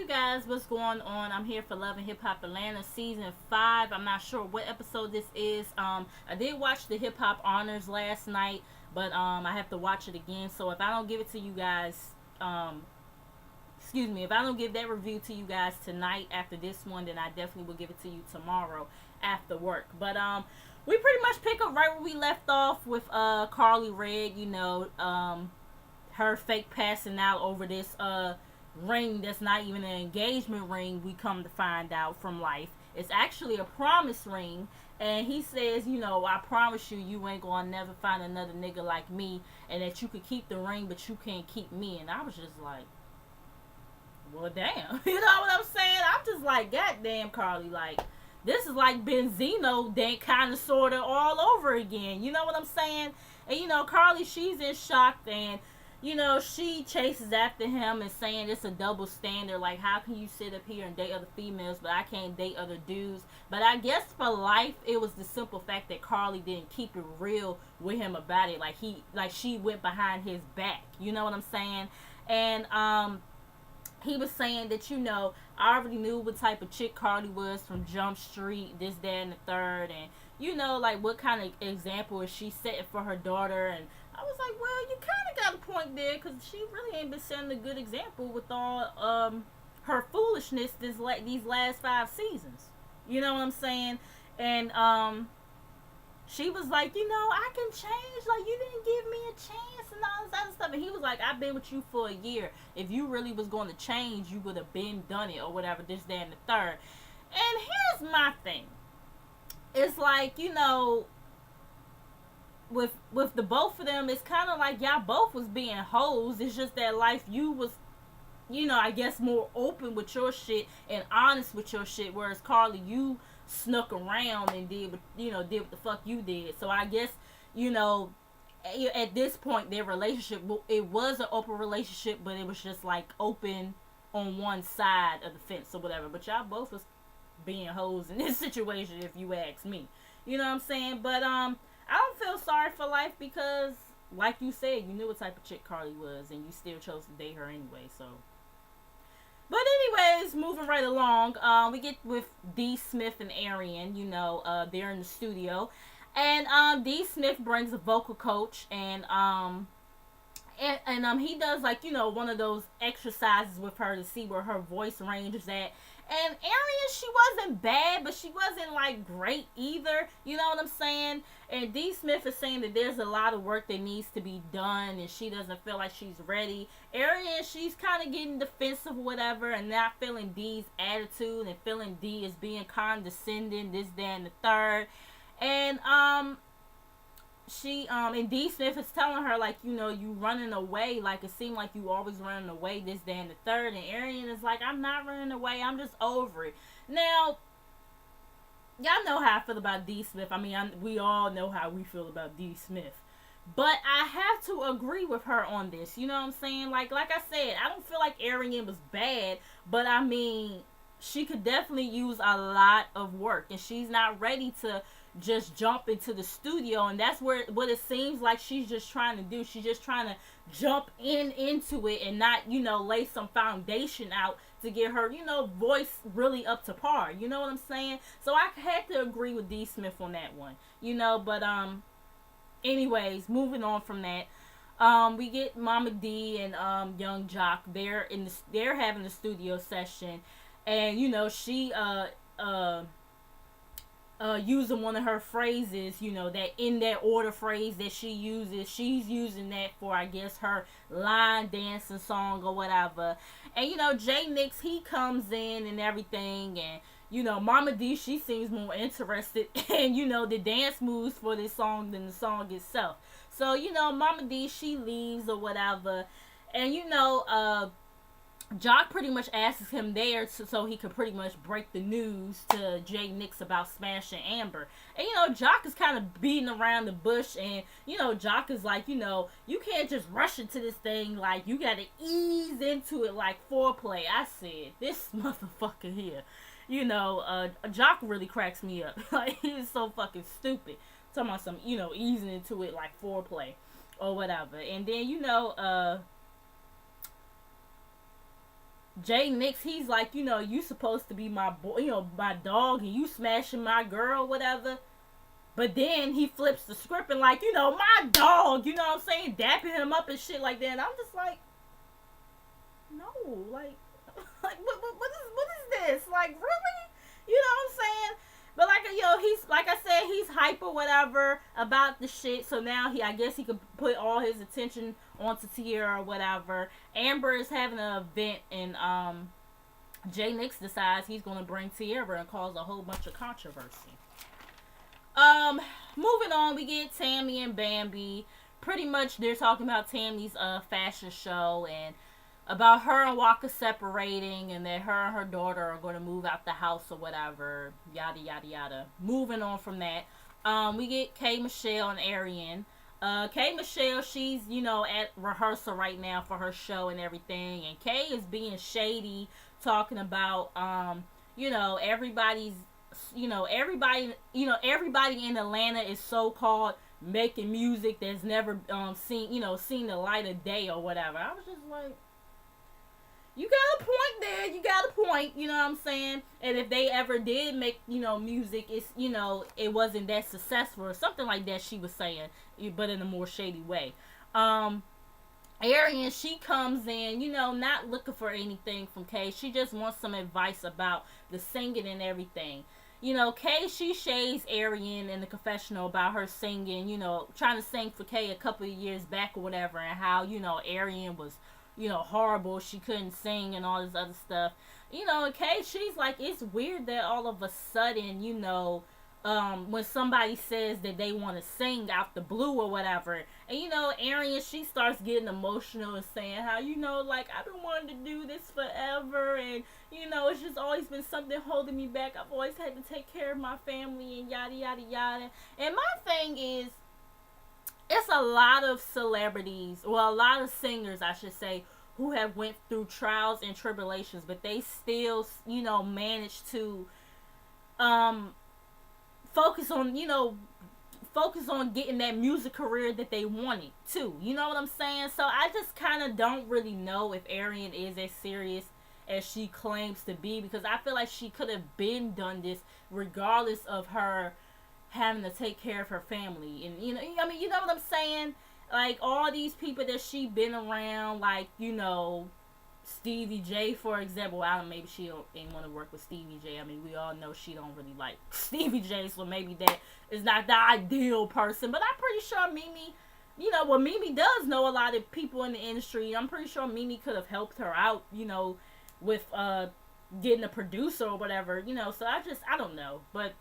guys, what's going on? I'm here for Love and Hip Hop Atlanta season 5. I'm not sure what episode this is. I did watch the Hip Hop Honors last night, but I have to watch it again. So if I don't give it to you guys, if I don't give that review to you guys tonight after this one, then I definitely will give it to you tomorrow after work. But we pretty much pick up right where we left off with Carly Red. Her fake passing out over this ring that's not even an engagement ring. We come to find out from Life, it's actually a promise ring. And he says, I promise you ain't gonna never find another nigga like me, and that you could keep the ring but you can't keep me. And I was just like, well, damn. You know what I'm saying? I'm just like, goddamn, Carly, like, this is like Benzino, then kind of sort of all over again. You know what I'm saying? And Carly, she's in shock, and she chases after him and saying it's a double standard. Like, how can you sit up here and date other females, but I can't date other dudes? But I guess for Life, it was the simple fact that Carly didn't keep it real with him about it. Like she went behind his back. You know what I'm saying? And he was saying that, I already knew what type of chick Carly was from Jump Street, this, that, and the third. And, like, what kind of example is she setting for her daughter? And I was like, well, you kind of got a point there, because she really ain't been setting a good example with all her foolishness these last 5 seasons. You know what I'm saying? And she was like, I can change. Like, you didn't give me a chance and all this other stuff. And he was like, I've been with you for a year. If you really was going to change, you would have been done it or whatever, this, that, and the third. And here's my thing. It's like, with the both of them, it's kind of like y'all both was being hoes. It's just that Life, you was, I guess more open with your shit and honest with your shit. Whereas Carly, you snuck around and did what the fuck you did. So I guess, at this point, their relationship, it was an open relationship, but it was just like open on one side of the fence or whatever. But y'all both was being hoes in this situation, if you ask me. You know what I'm saying? But I don't feel sorry for Life, because like you said, you knew what type of chick Carly was, and you still chose to date her anyway. So, but anyways, moving right along, we get with D. Smith and Aryan. They're in the studio, and D. Smith brings a vocal coach, and he does, like, one of those exercises with her to see where her voice range is at. And Aryan, she wasn't bad, but she wasn't, like, great either. You know what I'm saying? And D. Smith is saying that there's a lot of work that needs to be done, and she doesn't feel like she's ready. Aryan, she's kind of getting defensive or whatever, and not feeling D's attitude, and feeling D as being condescending, this, that, and the third. And, and D. Smith is telling her, like, you running away. Like, it seemed like you always running away, this, that, and the third. And Aryan is like, I'm not running away. I'm just over it. Now, y'all know how I feel about D. Smith. I mean, we all know how we feel about D. Smith. But I have to agree with her on this. You know what I'm saying? Like I said, I don't feel like Aryan was bad. But, I mean, she could definitely use a lot of work. And she's not ready to just jump into the studio, and that's what it seems like she's just trying to do. She's just trying to jump into it and not, lay some foundation out to get her, voice really up to par. You know what I'm saying? So I had to agree with D. Smith on that one. But anyways, moving on from that, we get Mama D and Young Jock. They're having a studio session, and she using one of her phrases, that in that order phrase that she uses, she's using that for, I guess, her line dancing song or whatever. And, J Nicks, he comes in and everything, and, Mama D, she seems more interested in, the dance moves for this song than the song itself. So, Mama D, she leaves or whatever, and, Jock pretty much asks him there so he could pretty much break the news to J Nicks about smashing Amber. And, Jock is kind of beating around the bush, and, Jock is like, you can't just rush into this thing. Like, you got to ease into it like foreplay. I said, this motherfucker here, Jock really cracks me up. Like, he's so fucking stupid. Talking about some, easing into it like foreplay or whatever. And then, Jay Nicks, he's like, you supposed to be my boy, my dog, and you smashing my girl, whatever. But then he flips the script and like, my dog, you know what I'm saying, dapping him up and shit like that. And I'm just like, no, like, what is this? Like, really? You know what I'm saying? But like, he's like I said, he's hyper whatever about the shit. So now I guess he could put all his attention onto Tiara or whatever. Amber is having an event, and Jay Nicks decides he's gonna bring Tiara and cause a whole bunch of controversy. Moving on, we get Tammy and Bambi. Pretty much, they're talking about Tammy's fashion show and about her and Waka separating, and that her and her daughter are going to move out the house or whatever, yada yada yada. Moving on from that, we get K Michelle and Aryan. K Michelle, she's at rehearsal right now for her show and everything, and K is being shady, talking about everybody in Atlanta is so called making music that's never seen the light of day or whatever. I was just like, you got a point there. You got a point. You know what I'm saying? And if they ever did make, music, it's, it wasn't that successful or something like that, she was saying, but in a more shady way. Aryan, she comes in, not looking for anything from Kay. She just wants some advice about the singing and everything. Kay, she shades Aryan in the confessional about her singing, trying to sing for Kay a couple of years back or whatever, and how, Aryan was, horrible. She couldn't sing and all this other stuff. Kay, she's like, it's weird that all of a sudden, when somebody says that they want to sing out the blue or whatever, and Aryan, she starts getting emotional and saying how, like, I've been wanting to do this forever, and it's just always been something holding me back. I've always had to take care of my family and yada yada yada. And my thing is, it's a lot of celebrities, well, a lot of singers, I should say, who have went through trials and tribulations, but they still, managed to focus on getting that music career that they wanted too. You know what I'm saying? So I just kind of don't really know if Aryan is as serious as she claims to be, because I feel like she could have been done this regardless of her having to take care of her family. And you know what I'm saying? Like, all these people that she been around, like, Stevie J, for example. I don't know, maybe she ain't want to work with Stevie J. I mean, we all know she don't really like Stevie J, so maybe that is not the ideal person. But I'm pretty sure Mimi, Mimi does know a lot of people in the industry. I'm pretty sure Mimi could have helped her out, with getting a producer or whatever, So I don't know. But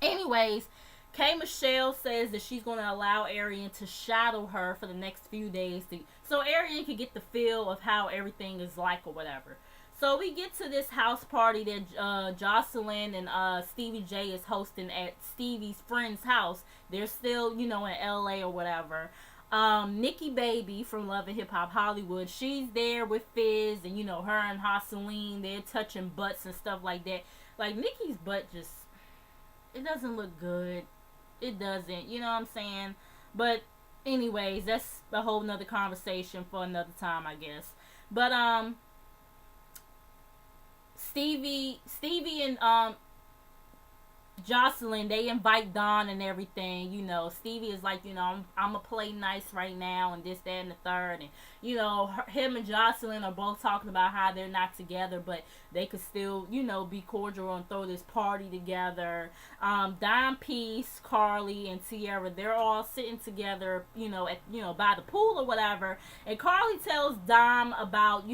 anyways, K Michelle says that she's going to allow Aryan to shadow her for the next few days, so Aryan can get the feel of how everything is like or whatever. So we get to this house party that Jocelyn and Stevie J is hosting at Stevie's friend's house. They're still, in LA or whatever. Nikki Baby from Love and Hip Hop Hollywood, she's there with Fizz, and her and Hosseline, they're touching butts and stuff like that. Like, Nikki's butt just, it doesn't look good. It doesn't, you know what I'm saying? But anyways, that's a whole nother conversation for another time, I guess. But Stevie and Jocelyn, they invite Dawn and everything. Stevie is like, I'm gonna play nice right now, and this, that, and the third. And him and Jocelyn are both talking about how they're not together, but they could still, be cordial and throw this party together. Dime Piece, Carly, and Tiara, they're all sitting together, by the pool or whatever. And Carly tells Dime about,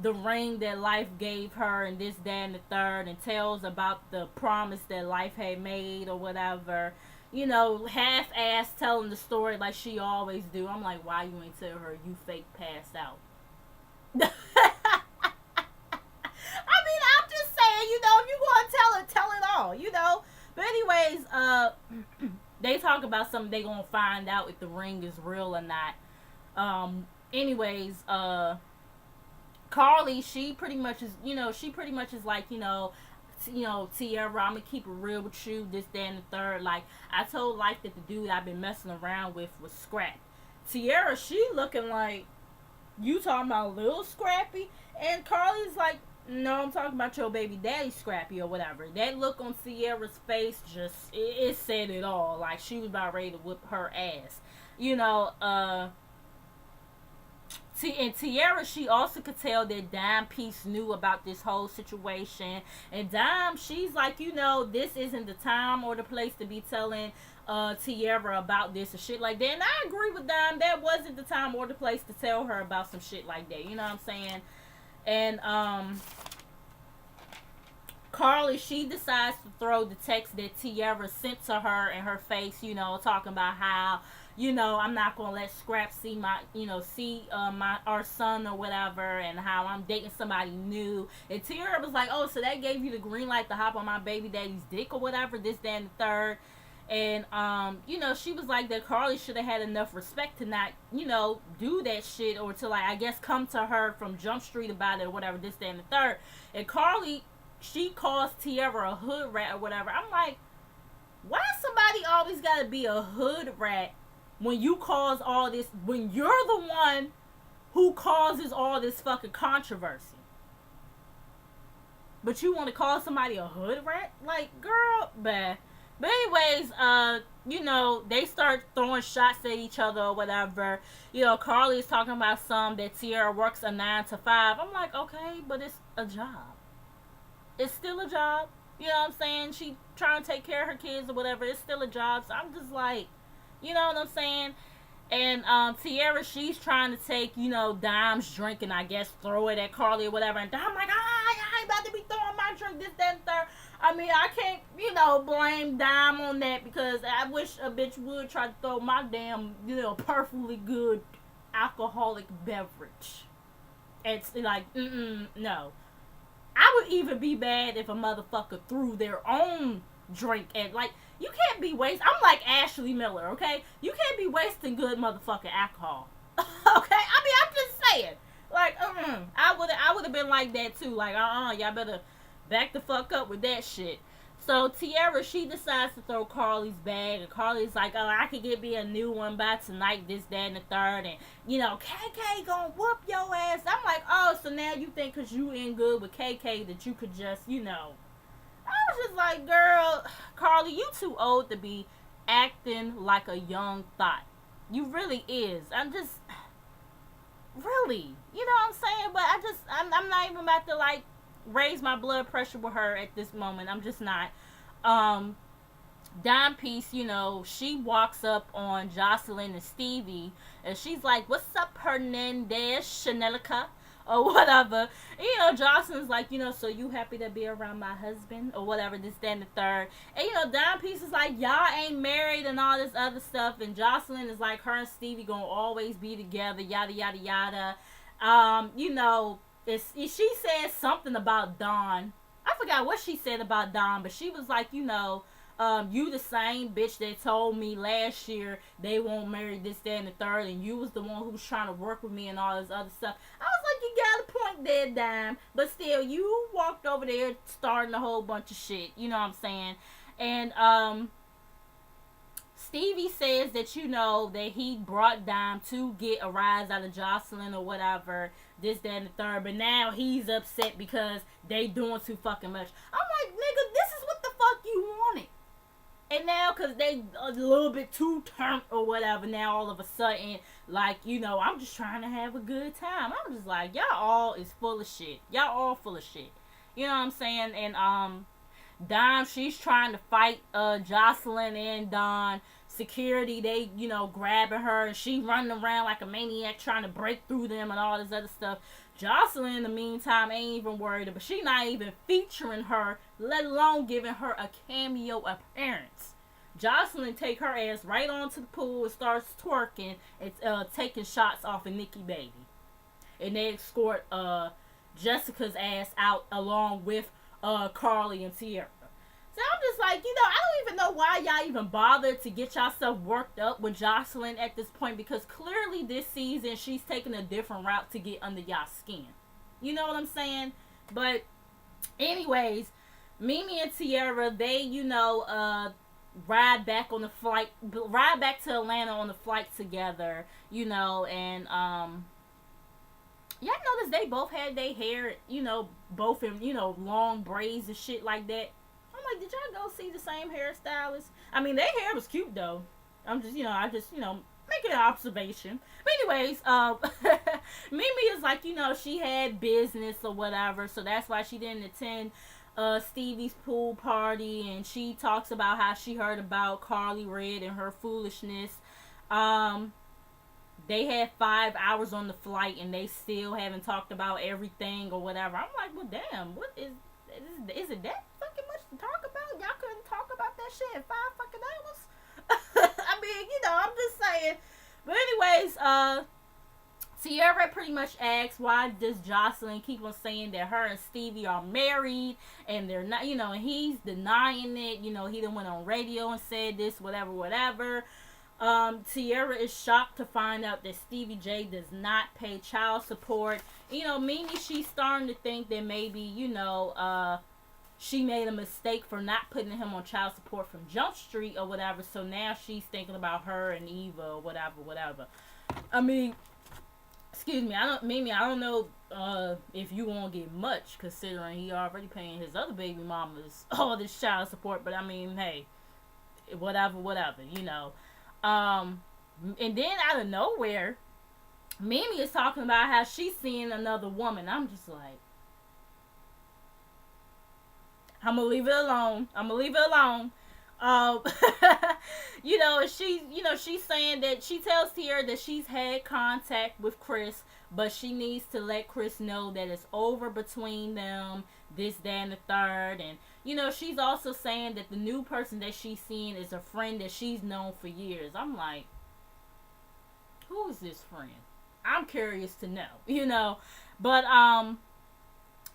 the ring that life gave her, and this, that, and the third, and tells about the promise that life had made or whatever. Half-ass telling the story like she always do. I'm like, why you ain't tell her you fake passed out? I mean, I'm just saying, if you want to tell it all, But anyways, they talk about something they gonna find out if the ring is real or not. Anyways, Carly, she pretty much is like, Tiara, I'm gonna keep it real with you, this, that, and the third. Like, I told Life that the dude I've been messing around with was Scrap. Tiara, she looking like, You talking about Lil Scrappy? And Carly's like, no, I'm talking about your baby daddy Scrappy or whatever. That look on Tiara's face just, it said it all. Like, she was about ready to whip her ass. You know, and Tiara, she also could tell that Dime Piece knew about this whole situation. And Dime, she's like, you know, this isn't the time or the place to be telling Tiara about this and shit like that. And I agree with Dime. That wasn't the time or the place to tell her about some shit like that. You know what I'm saying? And Carly, she decides to throw the text that Tiara sent to her in her face, you know, talking about how, you know, I'm not gonna let Scrap see my, you know, see our son or whatever, and how I'm dating somebody new. And Tiara was like, oh, so that gave you the green light to hop on my baby daddy's dick or whatever, this, that, and the third. And you know, she was like that Carly should have had enough respect to not, you know, do that shit, or to, like, I guess come to her from Jump Street about it or whatever, this, that, and the third. And Carly, she calls Tiara a hood rat or whatever. I'm like, why somebody always gotta be a hood rat when you cause all this, when you're the one who causes all this fucking controversy? But you want to call somebody a hood rat? Like, girl, bah. But anyways, you know, they start throwing shots at each other or whatever. You know, Carly is talking about some that Tiara works a 9 to 5. I'm like, okay, but it's a job. It's still a job. You know what I'm saying? She trying to take care of her kids or whatever. It's still a job. So I'm just like, you know what I'm saying? And Tiara, she's trying to take, you know, Dime's drink and I guess throw it at Carly or whatever. And Dime like, I ain't about to be throwing my drink, this, that, and third. I mean, I can't, you know, blame Dime on that, because I wish a bitch would try to throw my damn, you know, perfectly good alcoholic beverage. It's like, no. I would even be mad if a motherfucker threw their own drink at, like, you can't be wasting. I'm like Ashley Miller, okay? You can't be wasting good motherfucking alcohol. Okay? I mean, I'm just saying. Like, I would have been like that too. Like, y'all better back the fuck up with that shit. So Tiara, she decides to throw Carly's bag, and Carly's like, oh, I could get me a new one by tonight, this, that, and the third, and, you know, KK gonna whoop your ass. I'm like, oh, so now you think because you in good with KK that you could just, you know. I was just like, girl, Carly, you too old to be acting like a young thought. You really is. I'm just, really, you know what I'm saying? But I'm not even about to, like, raise my blood pressure with her at this moment. I'm just not. Dime Piece, you know, she walks up on Jocelyn and Stevie, and she's like, what's up, Hernandez, Chanelica, or whatever. And, you know, Jocelyn's like, you know, so you happy to be around my husband, or whatever, this, that, and the third. And, you know, Dime Piece is like, y'all ain't married and all this other stuff, and Jocelyn is like, her and Stevie gonna always be together, yada, yada, yada. You know, she said something about Dawn. I forgot what she said about Dawn, but she was like, you know, you the same bitch that told me last year they won't marry, this, that, and the third, and you was the one who was trying to work with me and all this other stuff. I was like, you got a point there, Dime, but still, you walked over there starting a whole bunch of shit, you know what I'm saying? And Stevie says that, you know, that he brought Dime to get a rise out of Jocelyn or whatever, this, that, and the third, but now he's upset because they doing too fucking much. I'm like, nigga, this is what the fuck you wanted. And now, because they a little bit too turned or whatever, now all of a sudden, like, you know, I'm just trying to have a good time. I'm just like, y'all all is full of shit. Y'all all full of shit. You know what I'm saying? And, Dime, she's trying to fight, Jocelyn and Dawn. Security, they, you know, grabbing her, and she running around like a maniac trying to break through them and all this other stuff. Jocelyn, in the meantime, ain't even worried, but she not even featuring her, let alone giving her a cameo appearance. Jocelyn take her ass right onto the pool and starts twerking and taking shots off of Nikki Baby. And they escort Jessica's ass out along with Carly and Tiara. So I'm just like, you know, I don't even know why y'all even bothered to get yourself worked up with Jocelyn at this point, because clearly this season she's taking a different route to get under y'all's skin. You know what I'm saying? But anyways, Mimi and Tiara, they, you know, ride back to Atlanta on the flight together, you know, and Y'all notice they both had their hair, both in, long braids and shit like that. I'm like, did y'all go see the same hairstylist? I mean, their hair was cute though. I'm just, making an observation. But anyways, Mimi is like, she had business or whatever, so that's why she didn't attend Stevie's pool party, and she talks about how she heard about Carly Red and her foolishness. They had 5 hours on the flight and they still haven't talked about everything or whatever. I'm like, well, damn, what is it that fucking much to talk about? Y'all couldn't talk about that shit in 5 fucking hours? I mean, I'm just saying. But anyways, Tiara pretty much asks, why does Jocelyn keep on saying that her and Stevie are married and they're not, and he's denying it. He done went on radio and said this, whatever. Tiara is shocked to find out that Stevie J does not pay child support. Mimi, she's starting to think that maybe, she made a mistake for not putting him on child support from Jump Street or whatever. So now she's thinking about her and Eva or whatever. I mean, excuse me, I don't know if you won't get much, considering he already paying his other baby mamas all this child support. But I mean, hey, whatever. And then out of nowhere, Mimi is talking about how she's seeing another woman. I'm just like, I'm gonna leave it alone. She's saying that she tells Tiara that she's had contact with Chris, but she needs to let Chris know that it's over between them, this, that, and the third. And, she's also saying that the new person that she's seeing is a friend that she's known for years. I'm like, who is this friend? I'm curious to know, But,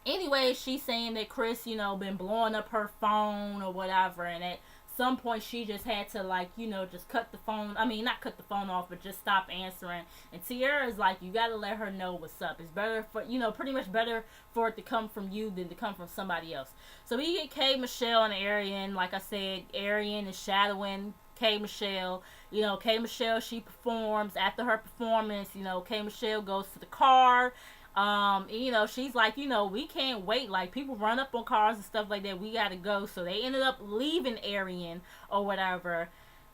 anyway, she's saying that Chris, been blowing up her phone or whatever, and at some point she just had to, just cut the phone. I mean, not cut the phone off, but just stop answering. And Tiara is like, you gotta let her know what's up. It's better for, pretty much better for it to come from you than to come from somebody else. So we get K, Michelle, and Aryan. Like I said, Aryan is shadowing K. Michelle. K. Michelle, she performs. After her performance, K. Michelle goes to the car. She's like, we can't wait. Like, people run up on cars and stuff like that. We gotta go. So they ended up leaving Aryan or whatever.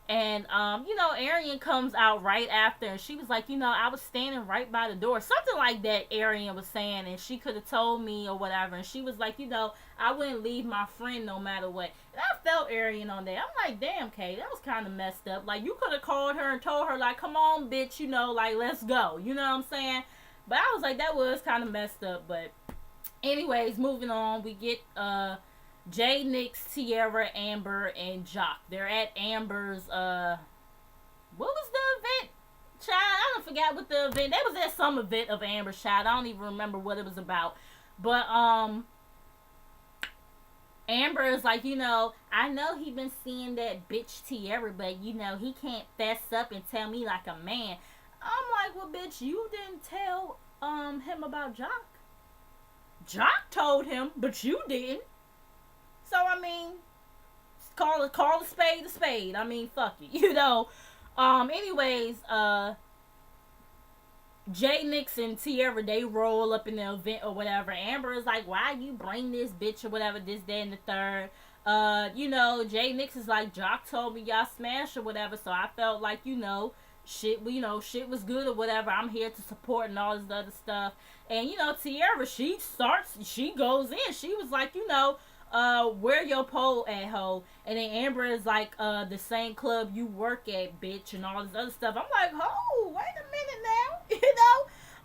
And, Aryan comes out right after. And she was like, I was standing right by the door. Something like that Aryan was saying. And she could have told me or whatever. And she was like, I wouldn't leave my friend no matter what. And I felt Aryan on that. I'm like, damn, Kay, that was kind of messed up. Like, you could have called her and told her, like, come on, bitch, let's go. You know what I'm saying? But I was like, that was kind of messed up. But anyways, moving on, we get Jay, Nicks, Tiara, Amber, and Jock. They're at Amber's, what was the event? Child, I don't forget what the event. They was at some event of Amber's, child. I don't even remember what it was about. But Amber is like, I know he been seeing that bitch Tiara, but he can't fess up and tell me like a man. I'm like, well, bitch, you didn't tell him about Jock. Jock told him, but you didn't. So, I mean, call a spade a spade. I mean, fuck it, anyways, Jay, Nicks, and Tiara, they roll up in the event or whatever. Amber is like, why you bring this bitch or whatever, this, that, and the third. Jay, Nicks is like, Jock told me y'all smashed or whatever, so I felt like, shit was good or whatever. I'm here to support and all this other stuff. And, Tiara, she goes in. She was like, where your pole at, ho? And then Amber is like, the same club you work at, bitch, and all this other stuff. I'm like, ho, wait a minute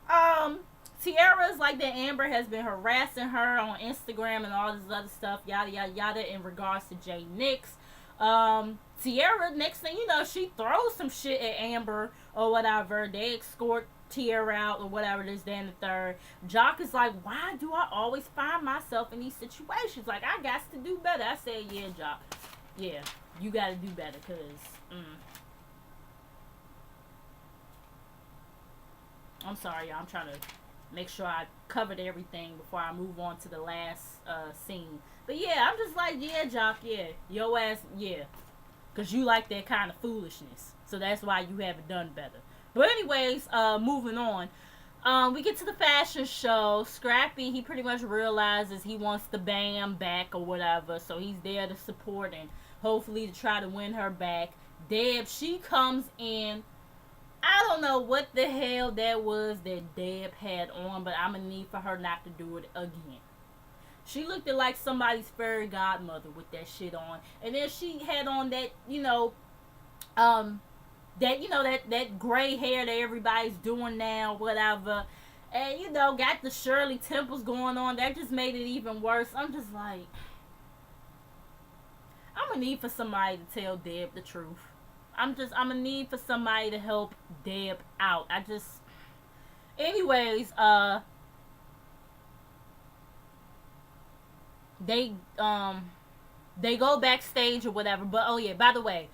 now, Tiara is like that Amber has been harassing her on Instagram and all this other stuff, yada, yada, yada, in regards to Jay, Nicks. Tiara, next thing you know, she throws some shit at Amber or whatever. They escort Tiara out or whatever, this, that, and the third. Jock is like, why do I always find myself in these situations? Like, I got to do better. I said, yeah, Jock. Yeah, you got to do better, because, I'm sorry, y'all. I'm trying to make sure I covered everything before I move on to the last scene. But yeah, I'm just like, yeah, Jock, yeah. Your ass, yeah. Because you like that kind of foolishness. So that's why you haven't done better. But anyways, moving on. We get to the fashion show. Scrappy, he pretty much realizes he wants the Bam back or whatever, so he's there to support and hopefully to try to win her back. Deb, she comes in. I don't know what the hell that was that Deb had on, but I'm gonna need for her not to do it again. She looked like somebody's fairy godmother with that shit on, and then she had on that, um, that gray hair that everybody's doing now, whatever. And got the Shirley Temples going on. That just made it even worse. I'm just like, I'm gonna need for somebody to tell Deb the truth. I'm gonna need for somebody to help Deb out. Anyways, they they go backstage or whatever. But oh yeah, by the way,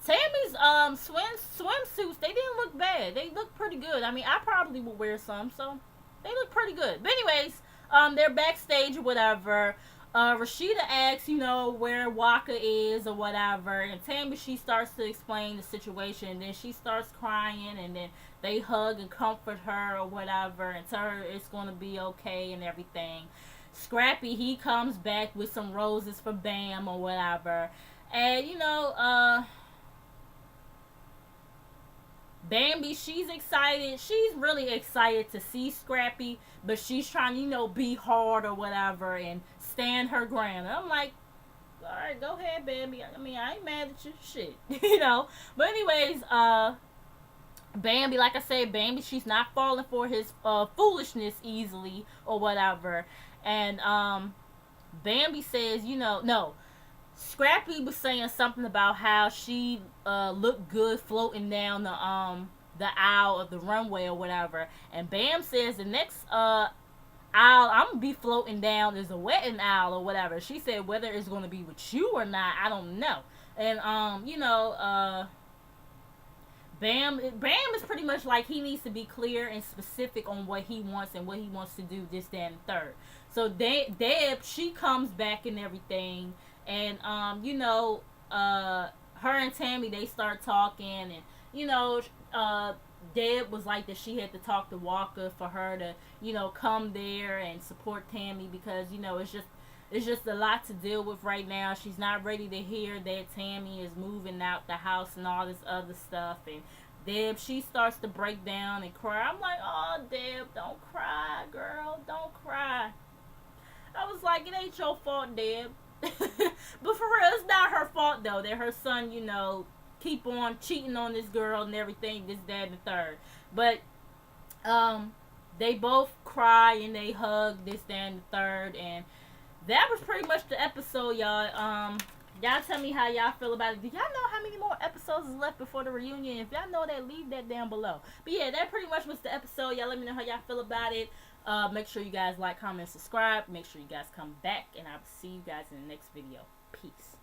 Tammy's swimsuits, they didn't look bad. They look pretty good. I mean, I probably would wear some, so they look pretty good. But anyways, they're backstage or whatever. Rashida asks, where Waka is or whatever, and Tammy, she starts to explain the situation, and then she starts crying, and then they hug and comfort her or whatever, and tell her it's gonna be okay and everything. Scrappy, he comes back with some roses for Bam or whatever, and Bambi, she's excited. She's really excited to see Scrappy, but she's trying to, be hard or whatever and stand her ground. And I'm like, all right, go ahead, Bambi. I mean, I ain't mad at you. Shit, But anyways, Bambi, like I said, Bambi, she's not falling for his foolishness easily or whatever. And Bambi says, no. Scrappy was saying something about how she looked good floating down the aisle of the runway or whatever, and Bam says the next aisle I'm gonna be floating down is a wedding aisle or whatever. She said whether it's gonna be with you or not, I don't know. And Bam is pretty much like he needs to be clear and specific on what he wants and what he wants to do, this, that, and third. So Deb, she comes back and everything. And her and Tammy, they start talking, and Deb was like that she had to talk to Walker for her to come there and support Tammy, because it's just a lot to deal with right now. She's not ready to hear that Tammy is moving out the house and all this other stuff. And Deb, she starts to break down and cry. I'm like, oh, Deb, don't cry, girl, don't cry. I was like, it ain't your fault, Deb. But for real, it's not her fault though that her son, keep on cheating on this girl and everything, this, that, and the third. But they both cry and they hug, this, that, and the third, and that was pretty much the episode, y'all. Y'all tell me how y'all feel about it. Do y'all know how many more episodes is left before the reunion? If y'all know that, leave that down below. But yeah, that pretty much was the episode. Y'all let me know how y'all feel about it. Make sure you guys like, comment, subscribe. Make sure you guys come back, and I'll see you guys in the next video. Peace.